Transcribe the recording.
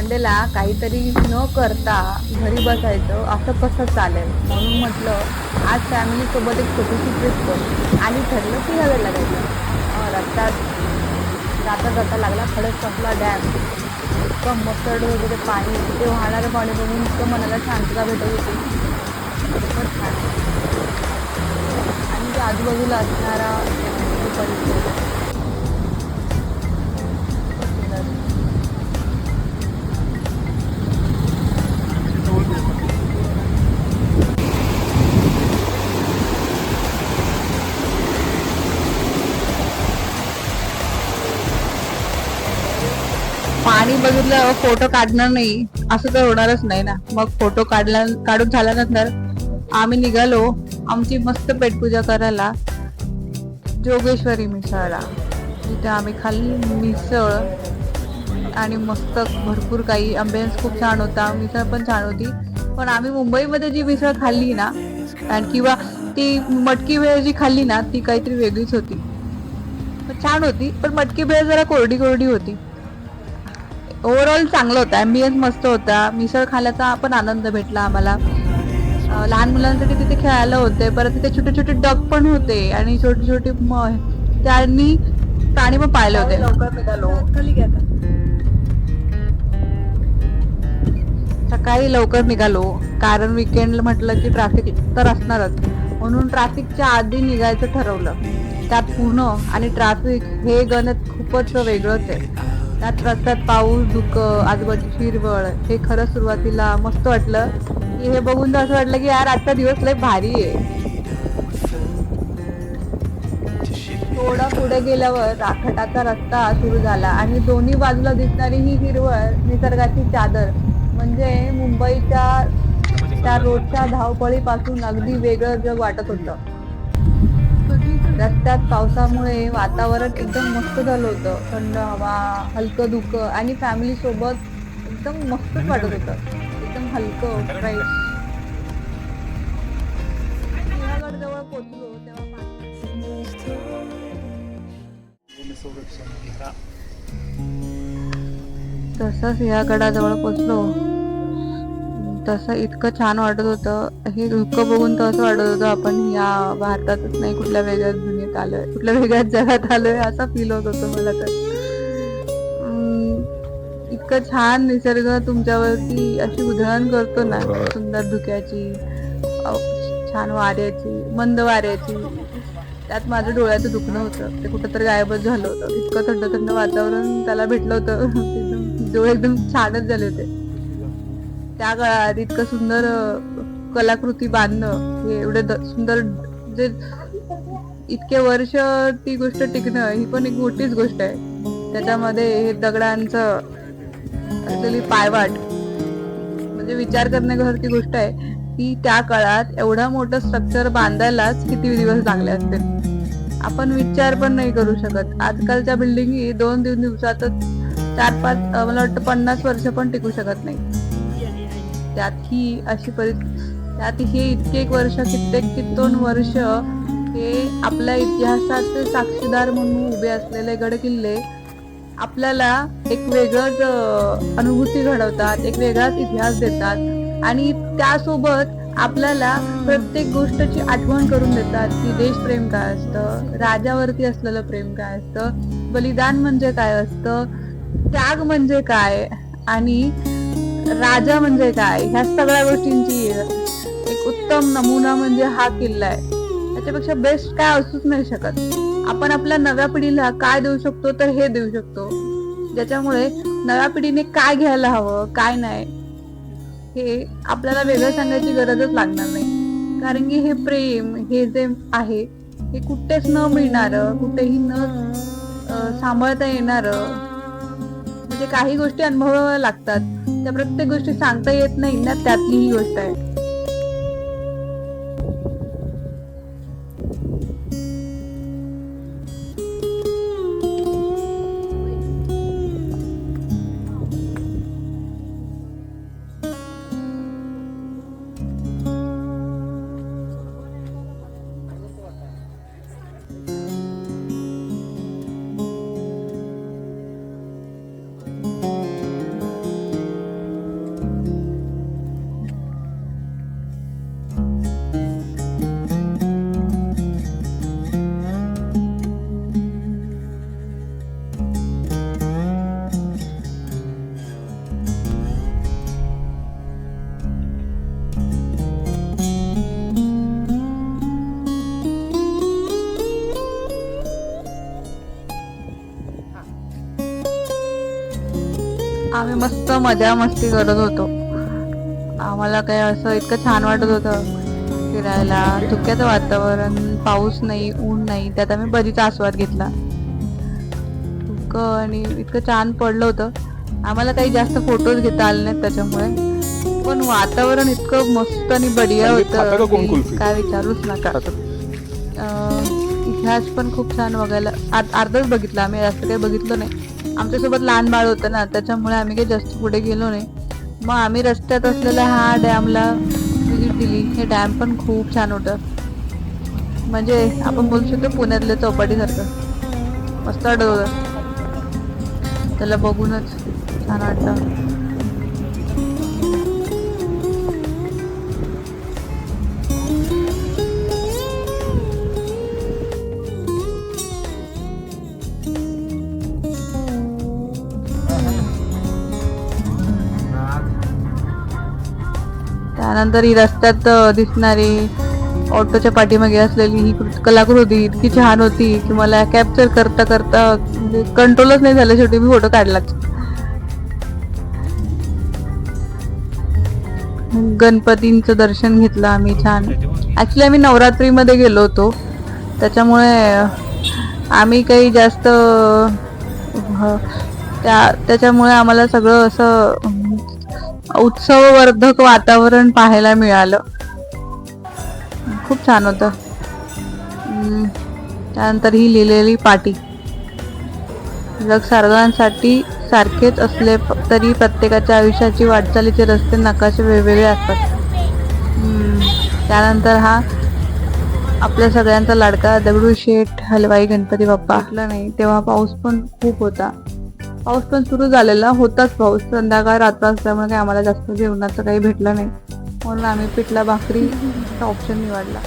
संडेला काहीतरी न करता घरी बसायचं असं कसं चालेल, म्हणून म्हटलं आज फॅमिली सोबत एक छोटीशी ट्रिप करू आणि ठरलं की हवेला जायचं. रस्त्यात जाता जाता लागला खडकवासला डॅम. इतकं मस्तड वगैरे पाणी, तिथे वाहणारं पाणी बघून इतकं मनाला शांतता भेटत होती. खूपच छान. आणि त्या आजूबाजूला असणारा जो परिसर खूपच सुंदर. पाणी बघितलं फोटो काढणार नाही असं तर होणारच नाही ना. मग फोटो काढून झाल्यानंतर आम्ही निघालो आमची मस्त पेटपूजा करायला जोगेश्वरी मिसळला. तिथे आम्ही खाल्ली मिसळ आणि मस्त भरपूर काही. अँबियन्स खूप छान होता, मिसळ पण छान होती. पण आम्ही मुंबईमध्ये जी मिसळ खाल्ली ना आणि किंवा ती मटकी भेळ जी खाल्ली ना ती काहीतरी वेगळीच होती. छान होती पण मटकी भेळ जरा कोरडी कोरडी होती. ओव्हरऑल चांगलं होतं, अँबियन्स मस्त होता. मिसळ खाण्याचा पण आनंद भेटला आम्हाला. लहान मुलांसाठी तिथे खेळायला होते, परत तिथे छोटे छोटे डग पण होते आणि छोटे छोटे त्यांनी प्राणी पण पाळले होते. लवकर निघालो खाली घ्या. सकाळी लवकर निघालो कारण विकेंड म्हटलं की ट्रॅफिक तर असणारच, म्हणून ट्रॅफिकच्या आधी निघायचं ठरवलं. त्यात पूर्ण आणि ट्रॅफिक हे गणित खूपच वेगळंच आहे. त्यात रस्त्यात पाऊस, धुकं, आजूबाजूची हिरवळ. हे खरं सुरुवातीला मस्त वाटलं की हे बघून तर असं वाटलं की यार आजचा दिवस लय भारी आहे. थोडा पुढे गेल्यावर राखटाचा रस्ता सुरू झाला आणि दोन्ही बाजूला दिसणारी ही हिरवळ निसर्गाची चादर म्हणजे मुंबईच्या त्या रोडच्या धावपळीपासून अगदी वेगळं जग वाटत होतं. रस्त्यात पावसामुळे वातावरण एकदम मस्त झालं होतं. थंड हवा, हलकं धुकं आणि फॅमिली सोबत एकदम मस्तच वाटत होतं. एकदम हलकं फ्रेश. सिंहगड जवळ पोहोचलो तेव्हा तसं सिंहगडाजवळ पोहोचलो तसं इतकं छान वाटत होतं. हे धुकं बघून तर असं वाटत होतं आपण या भारतातच नाही कुठल्या वेगळ्याच दुनियेत आलोय, कुठल्या वेगळ्याच जगात आलोय असा फील होत होतं मला तर. इतकं छान निसर्ग तुमच्यावरती अशी उधळण करतो ना, सुंदर धुक्याची, छान वाऱ्याची, मंद वाऱ्याची. त्यात माझं डोळ्याचं दुखणं होतं, ते कुठं तर गायबच झालं होतं. इतकं थंड थंड वातावरण त्याला भेटलं होतं. डोळे एकदम छानच झाले होते. त्या काळात इतकं सुंदर कलाकृती बांधणं, हे एवढे सुंदर जे इतके वर्ष ती गोष्ट टिकणं ही पण एक मोठीच गोष्ट आहे. त्याच्यामध्ये हे दगडांचं असलेली पायवाट म्हणजे विचार करण्यासारखी गोष्ट आहे की त्या काळात एवढं मोठं स्ट्रक्चर बांधायलाच किती दिवस लागले असतील. आपण विचार पण नाही करू शकत. आजकालच्या बिल्डिंगी 2-3 दिवसातच 4-5 मला वाटतं 50 वर्ष पण टिकू शकत नाही. त्यात ही अशी त्यात हे कित्येक वर्ष हे आपल्या इतिहासाचे साक्षीदार म्हणून उभे असलेले गड किल्ले आपल्याला एक वेगळंच अनुभूती घडवतात, एक वेगळाच इतिहास देतात आणि त्यासोबत आपल्याला प्रत्येक गोष्टची आठवण करून देतात की देशप्रेम काय असतं, राजावरती असलेलं प्रेम काय असतं, बलिदान म्हणजे काय असतं, त्याग म्हणजे काय आणि राजा म्हणजे काय, ह्या सगळ्या गोष्टींची एक उत्तम नमुना म्हणजे हा किल्ला आहे. त्याच्यापेक्षा बेस्ट काय असूच नाही शकत. आपण आपल्या नव्या पिढीला काय देऊ शकतो तर हे देऊ शकतो, ज्याच्यामुळे नव्या पिढीने काय घ्यायला हवं काय नाही हे आपल्याला वेगळं सांगायची गरजच लागणार नाही. कारण की हे प्रेम हे जे आहे हे कुठेच न मिळणार, कुठेही न सांभाळता येणार. म्हणजे काही गोष्टी अनुभवाव्या लागतात, त्या प्रत्येक गोष्टी सांगता येत नाही ना, त्यातली ही गोष्ट आहे. आम्ही मस्त मजा मस्ती करत होतो. आम्हाला काय असं इतकं छान वाटत होतं फिरायला. धुक्याचं वातावरण, पाऊस नाही, ऊन नाही, त्यात आम्ही बरीच आस्वाद घेतला. धुकं आणि इतकं छान पडलं होतं. आम्हाला काही जास्त फोटोज घेता आले नाहीत त्याच्यामुळे, पण वातावरण इतकं मस्त आणि बढिया होतं की काय विचारूच नका. इतिहास पण खूप छान बघायला, अर्धच बघितलं आम्ही, जास्त काही बघितलं नाही. आमच्यासोबत लहान बाळ होतं ना, त्याच्यामुळे आम्ही काही जास्त पुढे गेलो नाही. मग आम्ही रस्त्यात असलेल्या हा डॅमला विजिट दिली. हे डॅम पण खूप छान होतं, म्हणजे आपण बोलू शकतो पुण्यातल्या चौपाटीसारखं मस्त वाटत होतं. त्याला बघूनच छान वाटतं. त्यानंतर ही रस्त्यात दिसणारी ऑटोच्या पाठीमागे असलेली ही कलाकृती इतकी छान होती की मला कॅप्चर करता करता म्हणजे कंट्रोलच नाही झालं, शेवटी मी फोटो काढलाच. गणपतींचं दर्शन घेतलं आम्ही छान. ऍक्च्युली आम्ही नवरात्रीमध्ये गेलो होतो, त्याच्यामुळे आम्ही काही जास्त त्याच्यामुळे आम्हाला सगळं असं उत्सववर्धक वातावरण पाहायला मिळालं. खूप छान होतं. त्यानंतर ही लिहिलेली पाटी, जग सर्वांसाठी सारखेच असले तरी प्रत्येकाच्या आयुष्याची वाटचालीचे रस्ते नकाशे वेगवेगळे असतात. त्यानंतर हा आपल्या सगळ्यांचा लाडका दगडूशेठ हलवाई गणपती बाप्पा. म्हटलं नाही तेव्हा पाऊस पण खूप होता. पाऊस पण सुरू झालेला होताच. पाऊस संध्याकाळ रात्र असल्यामुळे काही आम्हाला जास्त जेवणाचं काही भेटलं नाही, म्हणून आम्ही पिठला भाकरी ऑप्शन निवडला.